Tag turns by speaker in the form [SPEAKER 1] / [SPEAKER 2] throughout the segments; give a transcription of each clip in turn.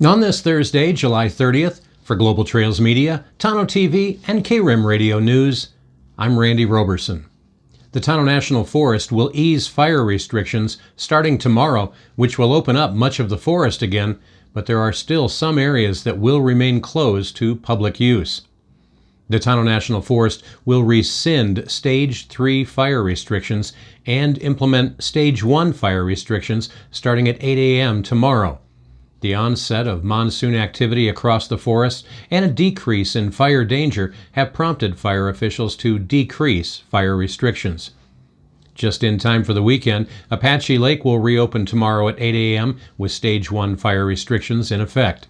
[SPEAKER 1] On this Thursday, July 30th, for Global Trails Media, Tano TV, and KRIM Radio News, I'm Randy Roberson. The Tano National Forest will ease fire restrictions starting tomorrow, which will open up much of the forest again, but there are still some areas that will remain closed to public use. The Tano National Forest will rescind Stage 3 fire restrictions and implement Stage 1 fire restrictions starting at 8 a.m. tomorrow. The onset of monsoon activity across the forest and a decrease in fire danger have prompted fire officials to decrease fire restrictions. Just in time for the weekend, Apache Lake will reopen tomorrow at 8 a.m. with Stage 1 fire restrictions in effect.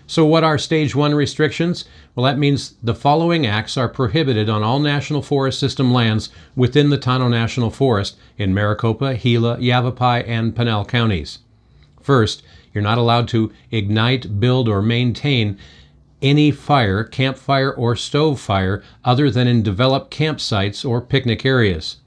[SPEAKER 1] So what are Stage 1 restrictions? Well, that means the following acts are prohibited on all National Forest System lands within the Tano National Forest in Maricopa, Gila, Yavapai, and Pinal counties. First, you're not allowed to ignite, build, or maintain any fire, campfire, or stove fire other than in developed campsites or picnic areas.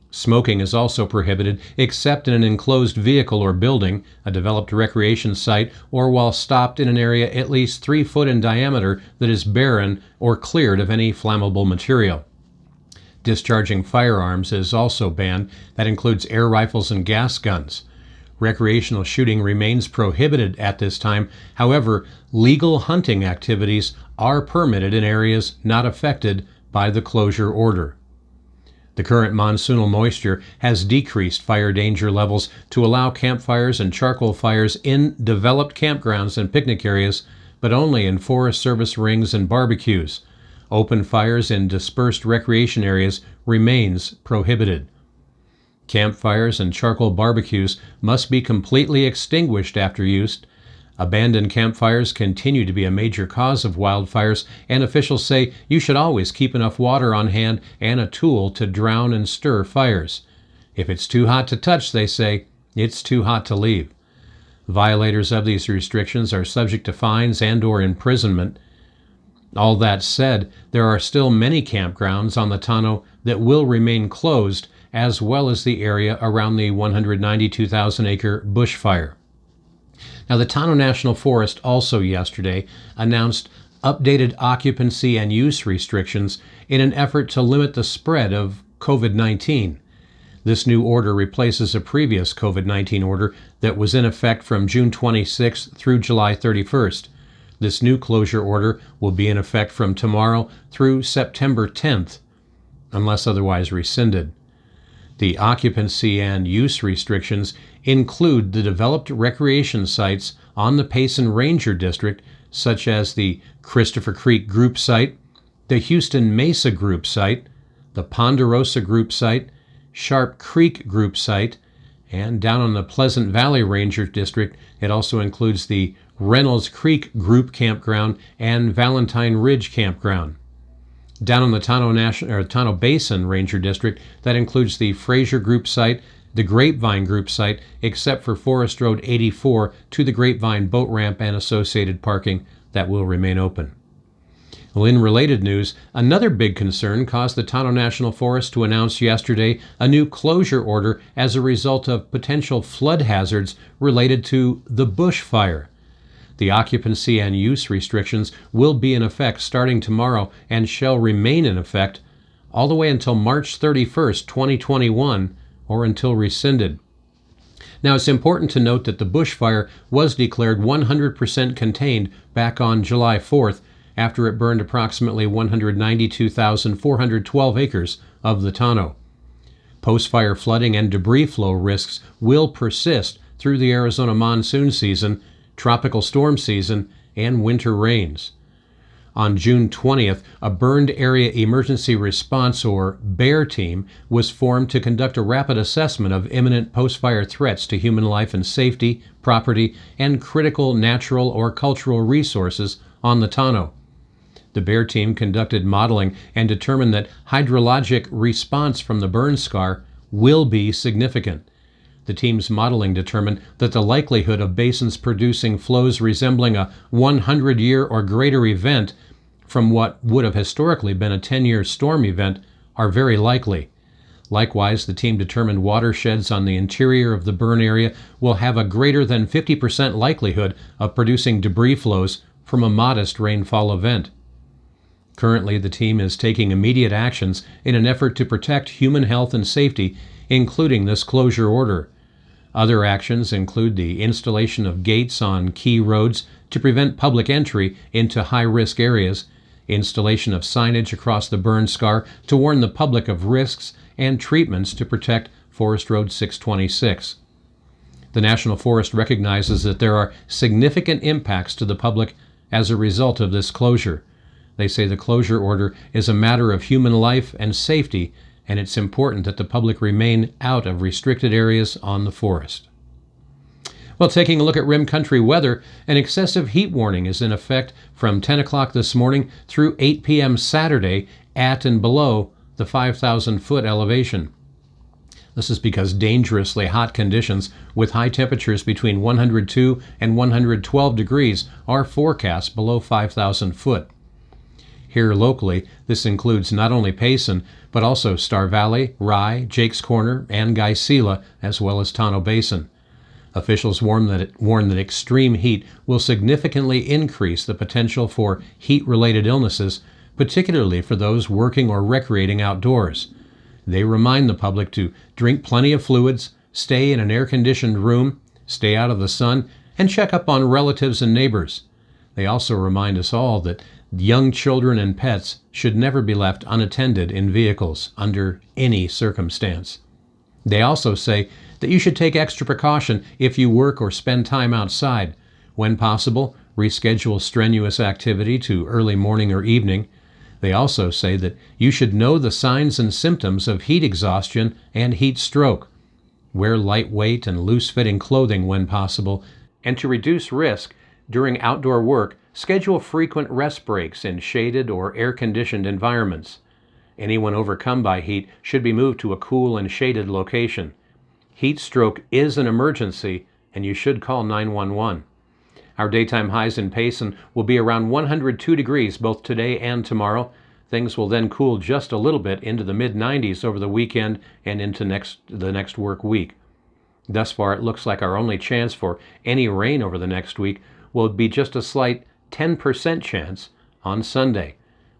[SPEAKER 1] Smoking is also prohibited except in an enclosed vehicle or building, a developed recreation site, or while stopped in an area at least 3 foot in diameter that is barren or cleared of any flammable material. Discharging firearms is also banned. That includes air rifles and gas guns. Recreational shooting remains prohibited at this time. However, legal hunting activities are permitted in areas not affected by the closure order. The current monsoonal moisture has decreased fire danger levels to allow campfires and charcoal fires in developed campgrounds and picnic areas, but only in Forest Service rings and barbecues. Open fires in dispersed recreation areas remains prohibited. Campfires and charcoal barbecues must be completely extinguished after use. Abandoned campfires continue to be a major cause of wildfires, and officials say you should always keep enough water on hand and a tool to drown and stir fires. If it's too hot to touch, they say, it's too hot to leave. Violators of these restrictions are subject to fines and/or imprisonment. All that said, there are still many campgrounds on the Tano that will remain closed, as well as the area around the 192,000-acre bushfire. Now, the Tano National Forest also yesterday announced updated occupancy and use restrictions in an effort to limit the spread of COVID-19. This new order replaces a previous COVID-19 order that was in effect from June 26th through July 31st. This new closure order will be in effect from tomorrow through September 10th, unless otherwise rescinded. The occupancy and use restrictions include the developed recreation sites on the Payson Ranger District, such as the Christopher Creek Group Site, the Houston Mesa Group Site, the Ponderosa Group Site, Sharp Creek Group Site, and down on the Pleasant Valley Ranger District, it also includes the Reynolds Creek Group Campground and Valentine Ridge Campground. Down on the Tano Basin Ranger District, that includes the Fraser Group Site, the Grapevine Group Site, except for Forest Road 84 to the Grapevine Boat Ramp and associated parking that will remain open. Well, in related news, another big concern caused the Tano National Forest to announce yesterday a new closure order as a result of potential flood hazards related to the bushfire. The occupancy and use restrictions will be in effect starting tomorrow and shall remain in effect all the way until March 31st, 2021, or until rescinded. Now, it's important to note that the bushfire was declared 100% contained back on July 4th after it burned approximately 192,412 acres of the Tano. Post-fire flooding and debris flow risks will persist through the Arizona monsoon season, tropical storm season, and winter rains. On June 20th, a Burned Area Emergency Response, or BEAR team, was formed to conduct a rapid assessment of imminent post-fire threats to human life and safety, property, and critical natural or cultural resources on the Tano. The BEAR team conducted modeling and determined that hydrologic response from the burn scar will be significant. The team's modeling determined that the likelihood of basins producing flows resembling a 100-year or greater event from what would have historically been a 10-year storm event are very likely. Likewise, the team determined watersheds on the interior of the burn area will have a greater than 50% likelihood of producing debris flows from a modest rainfall event. Currently, the team is taking immediate actions in an effort to protect human health and safety, including this closure order. Other actions include the installation of gates on key roads to prevent public entry into high-risk areas, installation of signage across the burn scar to warn the public of risks, and treatments to protect Forest Road 626. The National Forest recognizes that there are significant impacts to the public as a result of this closure. They say the closure order is a matter of human life and safety, and it's important that the public remain out of restricted areas on the forest. Well, taking a look at Rim Country weather, an excessive heat warning is in effect from 10 o'clock this morning through 8 p.m. Saturday at and below the 5,000-foot elevation. This is because dangerously hot conditions with high temperatures between 102 and 112 degrees are forecast below 5,000 foot. Here locally, this includes not only Payson, but also Star Valley, Rye, Jake's Corner, and Geisela, as well as Tonto Basin. Officials warn that extreme heat will significantly increase the potential for heat-related illnesses, particularly for those working or recreating outdoors. They remind the public to drink plenty of fluids, stay in an air-conditioned room, stay out of the sun, and check up on relatives and neighbors. They also remind us all that young children and pets should never be left unattended in vehicles under any circumstance. They also say that you should take extra precaution if you work or spend time outside. When possible, reschedule strenuous activity to early morning or evening. They also say that you should know the signs and symptoms of heat exhaustion and heat stroke. Wear lightweight and loose-fitting clothing when possible, and to reduce risk during outdoor work, schedule frequent rest breaks in shaded or air-conditioned environments. Anyone overcome by heat should be moved to a cool and shaded location. Heat stroke is an emergency, and you should call 911. Our daytime highs in Payson will be around 102 degrees both today and tomorrow. Things will then cool just a little bit into the mid-90s over the weekend and into the next work week. Thus far, it looks like our only chance for any rain over the next week will be just a slight 10% chance on Sunday.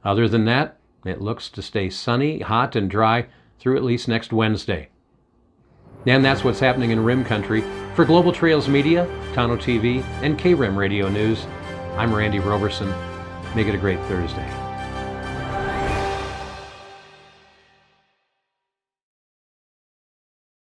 [SPEAKER 1] Other than that, it looks to stay sunny, hot, and dry through at least next Wednesday. And that's what's happening in Rim Country. For Global Trails Media, Tonto TV, and KRIM Radio News, I'm Randy Roberson. Make it a great Thursday.